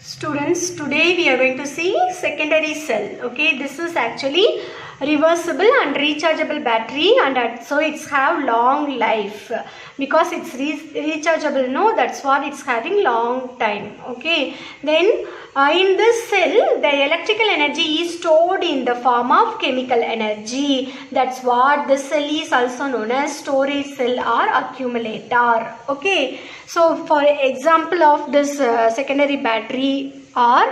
Students, today we are going to see secondary cell. Okay, this is actually reversible and rechargeable battery, and so it's have long life because it's rechargeable. No, that's what it's having long time. Okay, then in this cell the electrical energy is stored in the form of chemical energy. That's what the cell is also known as storage cell or accumulator. Okay, so for example of this secondary battery or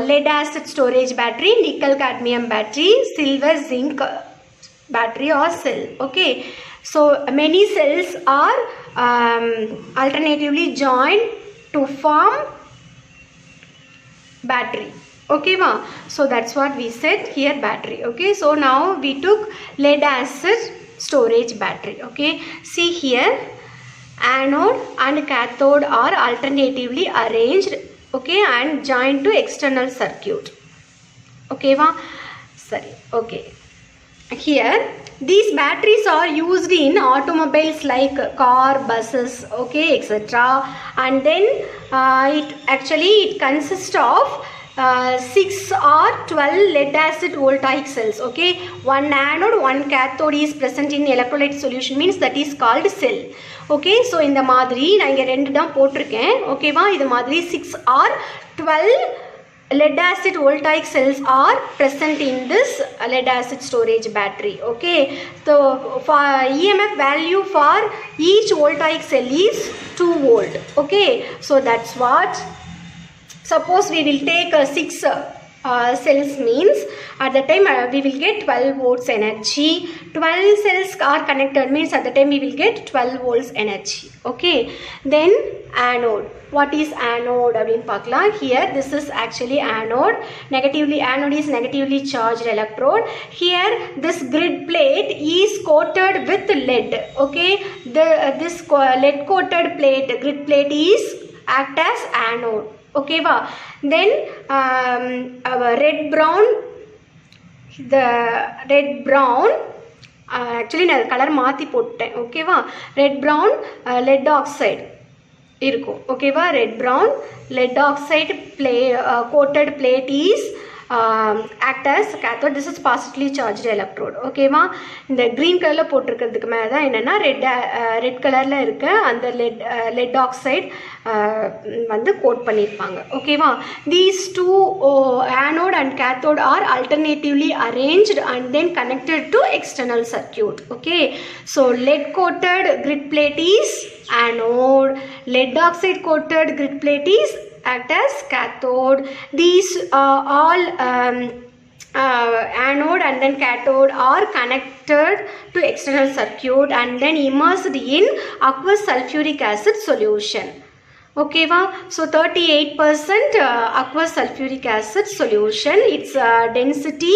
lead acid storage battery, nickel cadmium battery, silver zinc battery or cell. Okay, so many cells are alternatively joined to form battery. Okay ma, so that's what we said here, battery. Okay, so now we took lead acid storage battery. Okay, see here, anode and cathode are alternatively arranged, okay, and joined to external circuit. Okay va, sorry. Okay, here these batteries are used in automobiles like car, buses, okay, etc. And then it consists of 6 or 12 lead acid voltaic cells. Okay, one anode, one cathode is present in electrolyte solution, means that is called cell. Okay, so இந்த மாதிரி நான் இங்க ரெண்டு தான் போட்டிருக்கேன். ஓகேவா, இது மாதிரி 6 or 12 lead acid voltaic cells are present in this lead acid storage battery. Okay, so for EMF value for each voltaic cell is 2 volt. Okay, so that's what, suppose we will take 6 cells, means at the time we will get 12 volts energy. 12 cells are connected, means at the time we will get 12 volts energy. Okay, then anode. What is anode அப்படினு பார்க்கலாம். Here this is actually anode. Anode is negatively charged electrode. Here this grid plate is coated with lead. Okay, this lead coated plate, grid plate is act as anode. Okay va, then red brown, the red brown actually நான் colour மாற்றி போட்டேன். ஓகேவா, red brown lead oxide இருக்கும். ஓகேவா, red brown lead oxide coated plate is act as cathode. This is positively charged electrode. ஓகேவா, இந்த green கலரில் போட்டிருக்கிறதுக்கு மேலே தான் என்னென்னா ரெட் கலரில் இருக்க அந்த lead oxide வந்து கோட் பண்ணியிருப்பாங்க. ஓகேவா, these two anode and cathode are alternatively arranged and then connected to external circuit. Okay, so lead coated grid plate is anode, lead oxide coated grid plate is act as cathode. These all anode and then cathode are connected to external circuit and then immersed in aqueous sulfuric acid solution. Okay va, so 38% aqueous sulfuric acid solution, its density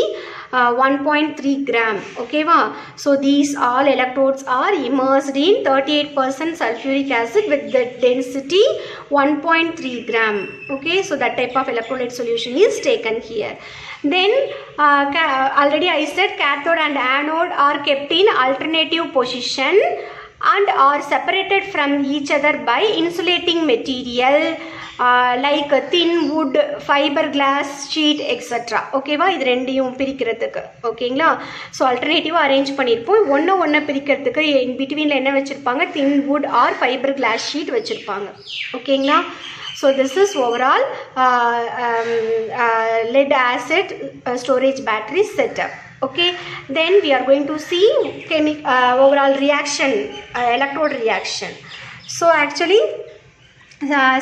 1.3 gram. Okay va, so these all electrodes are immersed in 38% sulfuric acid with the density 1.3 gram. Okay, so that type of electrolyte solution is taken here. Then already I said cathode and anode are kept in alternative position and are separated from each other by insulating material like thin wood, fiberglass sheet, etc. ஓகேவா, இது ரெண்டையும் பிரிக்கிறதுக்கு. ஓகேங்களா, so ஆல்டர்னேட்டிவாக arrange பண்ணியிருப்போம். ஒன்று பிரிக்கிறதுக்கு இன் பிட்வீனில் என்ன வச்சுருப்பாங்க, thin wood or fiberglass sheet வச்சுருப்பாங்க. ஓகேங்களா, so this is overall lead acid storage battery setup. Okay, then we are going to see overall reaction, electrode reaction. So actually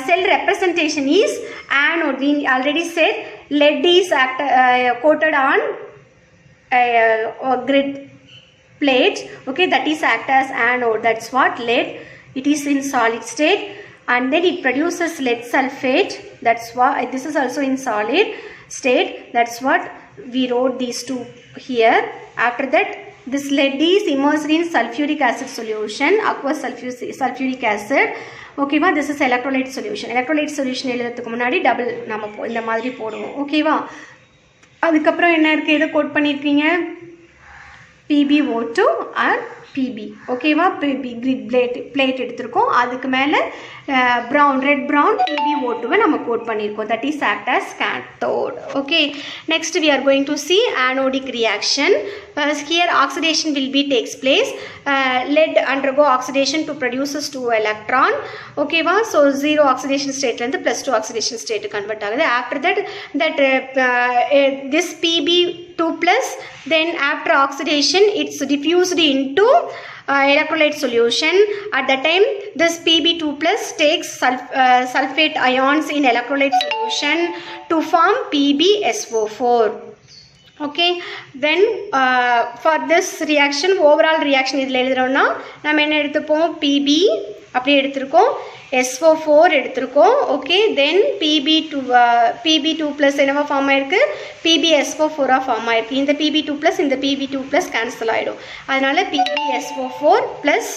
cell representation is anode. We already said lead is coated on grid plate. Okay, that is act as anode. That's what lead. It is in solid state and then it produces lead sulfate. That's why this is also in solid state. That's what we wrote these two here. After that, this lead is immersed in sulfuric acid solution, aqueous sulfuric acid. Okay va, this is electrolyte solution. Electrolyte solution எழுதுறதுக்கு முன்னாடி double நம்ம இந்த மாதிரி போடுவோம். ஓகேவா, அதுக்கப்புறம் என்ன இருக்குது, எதை கோட் பண்ணியிருக்கீங்க, PbO2 and PB ஓகேவா PB கிரிட் பிளேட் எடுத்திருக்கோம் அதுக்கு மேலே brown red brown PbO2 நம்ம கோட் பண்ணியிருக்கோம் that is act as cathode okay next we are going to see anodic reaction here oxidation will be takes place lead undergo oxidation to produces 2 electron ஓகேவா so 0 oxidation state ல இருந்து +2 oxidation state convert ஆகுது after that this Pb2 plus then after oxidation it's diffused into electrolyte solution at that time this Pb2 plus takes sulfate ions in electrolyte solution to form PbSO4 okay then for this reaction overall reaction இதில் எழுதுறோம்னா நம்ம என்ன எடுத்துப்போம் Pb அப்படியே எடுத்திருக்கோம் SO4 எடுத்திருக்கோம் okay then Pb2 plus என்னவா form ஆயிருக்கு PbSO4 form ஆயிருக்கு இந்த Pb2 plus இந்த Pb2 plus கேன்சல் ஆகிடும் அதனால PbSO4 plus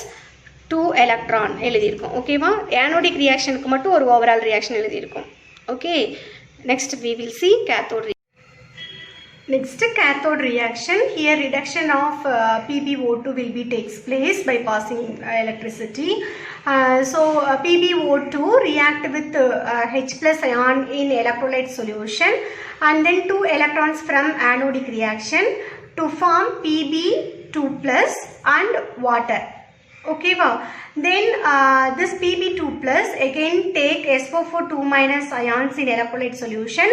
2 எலக்ட்ரான் எழுதியிருக்கோம் ஓகேவா ஆனோடிக் ரியாக்ஷனுக்கு மட்டும் ஒரு ஓவரால் ரியாக்ஷன் எழுதியிருக்கோம் okay next we will see cathode next cathode reaction here reduction of PbO2 will be takes place by passing electricity so PbO2 react with H plus ion in electrolyte solution and then 2 electrons from anodic reaction to form Pb2 plus and water okay wow then this Pb2 plus again take SO4 2 minus ions in electrolyte solution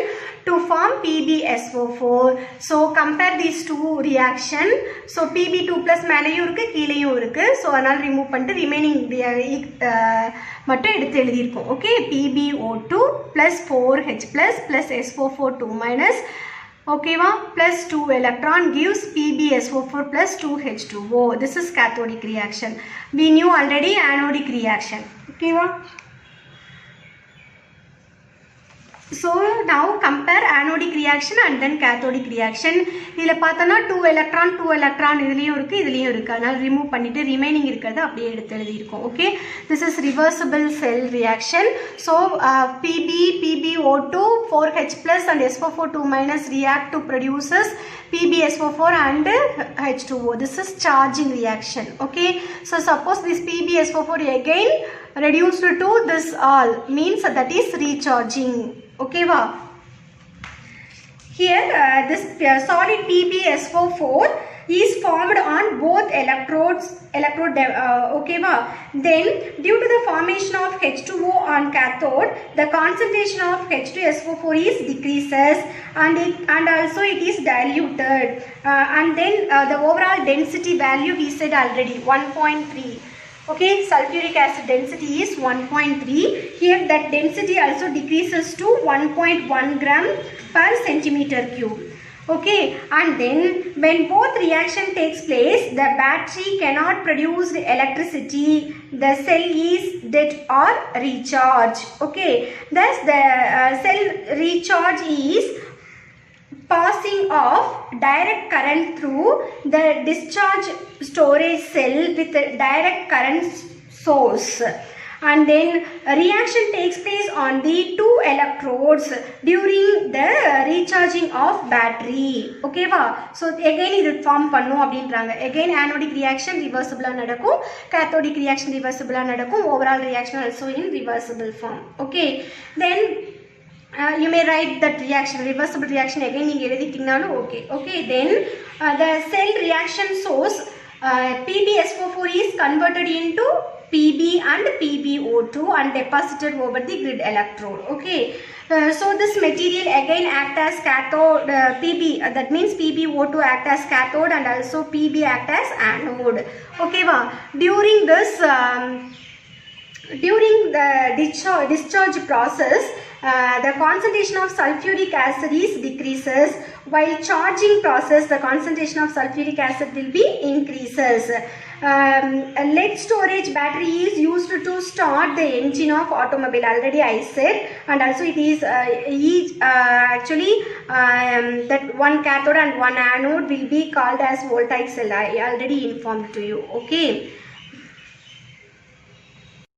to form PbSO4 so compare these two reaction so Pb2 plus மேலையும் இருக்கு கீழையும் இருக்கு so அதனால remove பண்ணிட்டு remaining மட்டும் எடுத்து எழுதியிருக்கோம் okay PbO2 plus 4H plus SO4 2 minus okay va plus 2 electron gives PbSO4 plus 2H2O this is cathodic reaction we knew already anodic reaction okay va so now compare anodic reaction and then cathodic reaction இதில் பார்த்தோன்னா 2 electron இதுலேயும் இருக்குது இதுலேயும் இருக்குது அதனால் remove பண்ணிவிட்டு remaining இருக்கிறது அப்படியே எடுத்து எழுதியிருக்கோம் okay this is reversible sell reaction so PbO2 4H plus and SO4 2 minus react to produces PbSO4 and H2O this is charging reaction okay so suppose this PbSO4 again reduced to this all means that is recharging okay va here this solid PbSO4 is formed on both electrode okay va then due to the formation of H2O on cathode the concentration of H2SO4 is decreases and also it is diluted and then the overall density value we said already 1.3 okay sulfuric acid density is 1.3 here that density also decreases to 1.1 gram per centimeter cube okay and then when both reaction takes place the battery cannot produce electricity the cell is dead or recharged okay thus the cell recharge is passing of direct current through the discharge storage cell with a direct current source and then a reaction takes place on the 2 electrodes during the recharging of battery okay va so again idu form pannum அப்படின்றாங்க again anodic reaction reversible ah nadakum cathodic reaction reversible ah nadakum overall reaction also in reversible form okay then you may write that reaction reversible reaction again நீங்க எழுதிட்டீங்கனாலும் okay then the cell reaction source PbSO4 is converted into Pb and PbO2 and deposited over the grid electrode okay so this material again act as cathode Pb that means PbO2 act as cathode and also Pb act as anode okay va during this during the discharge process the concentration of sulfuric acid is decreases while charging process the concentration of sulfuric acid will be increases a lead storage battery is used to start the engine of automobile already I said and also it is actually that one cathode and one anode will be called as voltaic cell I already informed to you okay